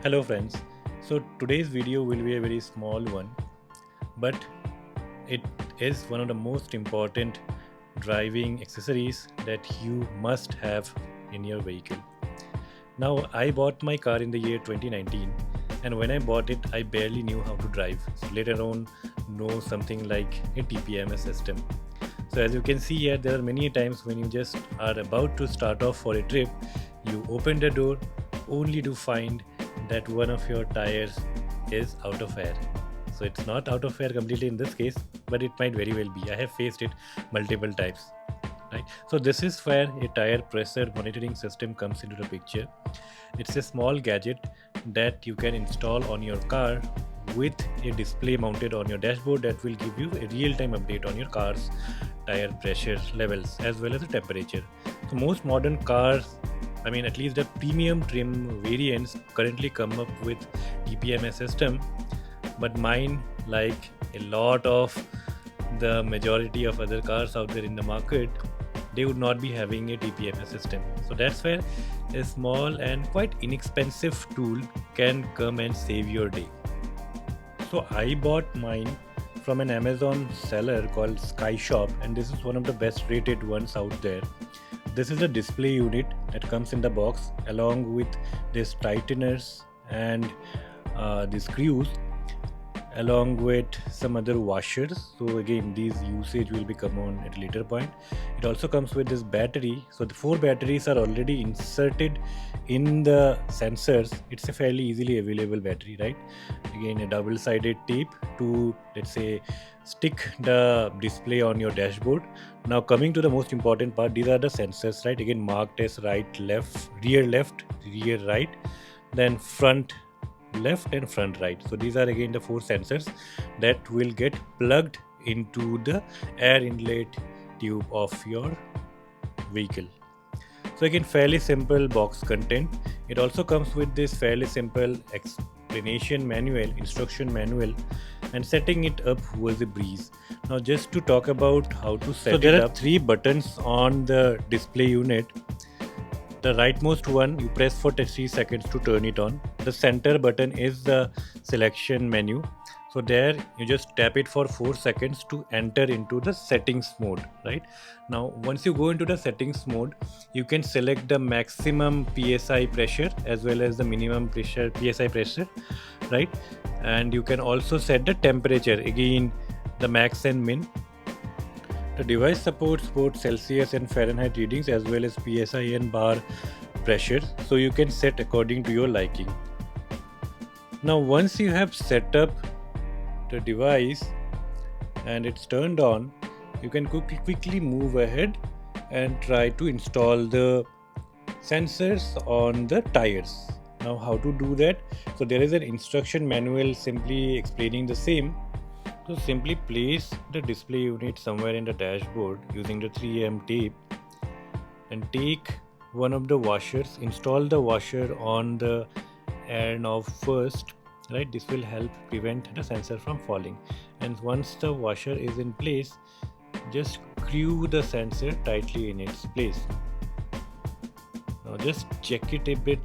Hello friends. So today's video will be a very small one, but it is one of the most important driving accessories that you must have in your vehicle. Now I bought my car in the year 2019, and when I bought it I barely knew how to drive, so let alone know something like a TPMS system. So as you can see here, there are many times when you just are about to start off for a trip, you open the door only to find that one of your tires is out of air. So it's not out of air completely in this case, but it might very well be. I have faced it multiple times. Right. So this is where a tire pressure monitoring system comes into the picture. It's a small gadget that you can install on your car with a display mounted on your dashboard that will give you a real-time update on your car's tire pressure levels as well as the temperature. So most modern cars, at least the premium trim variants, currently come up with TPMS system, but mine, like a lot of the majority of other cars out there in the market, they would not be having a TPMS system. So that's where a small and quite inexpensive tool can come and save your day. So I bought mine from an Amazon seller called SkyShop, and this is one of the best rated ones out there. This is a display unit that comes in the box along with these tighteners and the screws, along with some other washers. So again, these usage will become on at a later point. It also comes with this battery. So the 4 batteries are already inserted in the sensors. It's a fairly easily available battery, right? Again, a double-sided tape to, let's say, stick the display on your dashboard. Now coming to the most important part, these are the sensors, right? Again, marked as right, left, rear right, then front left and front right. So these are again the 4 sensors that will get plugged into the air inlet tube of your vehicle. So again, fairly simple box content. It also comes with this fairly simple explanation manual, instruction manual, and setting it up was a breeze. Now just to talk about how to set it up. So there are 3 buttons on the display unit. The rightmost one, you press for 3 seconds to turn it on. The center button is the selection menu. So there you just tap it for 4 seconds to enter into the settings mode, right? Now once you go into the settings mode, you can select the maximum PSI pressure as well as the minimum pressure PSI pressure, right? And you can also set the temperature, again the max and min. The device supports both Celsius and Fahrenheit readings as well as PSI and bar pressure, so you can set according to your liking. Now once you have set up the device and it's turned on, you can quickly move ahead and try to install the sensors on the tires. Now how to do that? So there is an instruction manual simply explaining the same. So simply place the display unit somewhere in the dashboard using the 3M tape and take one of the washers, install the washer on the air knob first, right? This will help prevent the sensor from falling. And once the washer is in place, just screw the sensor tightly in its place. Now just check it a bit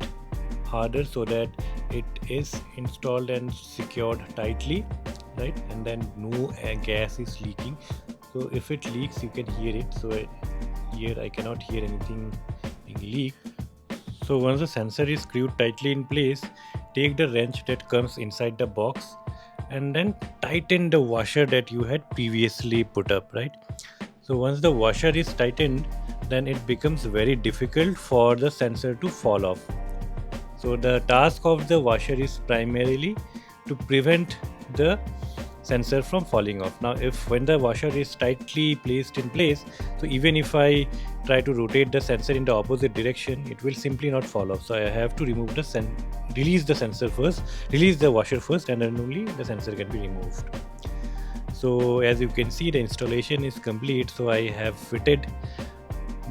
harder so that it is installed and secured tightly, right? And then no gas is leaking. So if it leaks, you can hear it. So here I cannot hear anything being leaked. So once the sensor is screwed tightly in place, take the wrench that comes inside the box and then tighten the washer that you had previously put up, right? So once the washer is tightened, then it becomes very difficult for the sensor to fall off. So the task of the washer is primarily to prevent the sensor from falling off. Now when the washer is tightly placed in place, so even if I try to rotate the sensor in the opposite direction, it will simply not fall off. So I have to remove the release the washer first, and then only the sensor can be removed. So as you can see, the installation is complete. So I have fitted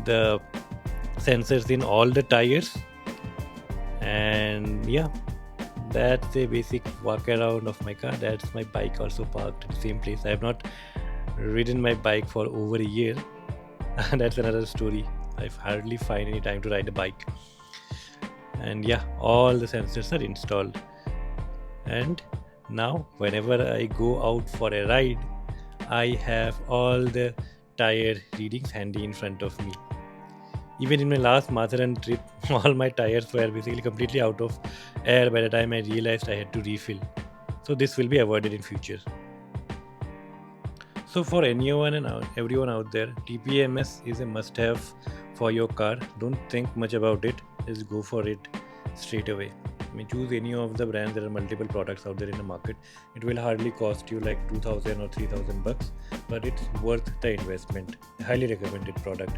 the sensors in all the tires, and yeah, that's a basic walk around of my car. That's my bike also parked in the same place. I have not ridden my bike for over a year. That's another story. I hardly find any time to ride a bike. and yeah, all the sensors are installed. And now whenever I go out for a ride, I have all the tire readings handy in front of me. Even in my last Matharan trip, all my tires were basically completely out of air by the time I realized I had to refill. So this will be avoided in future. So for anyone and everyone out there, TPMS is a must-have for your car. Don't think much about it. Just go for it straight away. I mean, choose any of the brands. There are multiple products out there in the market. It will hardly cost you like 2,000 or 3,000 bucks, but it's worth the investment. Highly recommended product.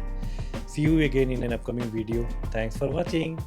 See you again in an upcoming video. Thanks for watching.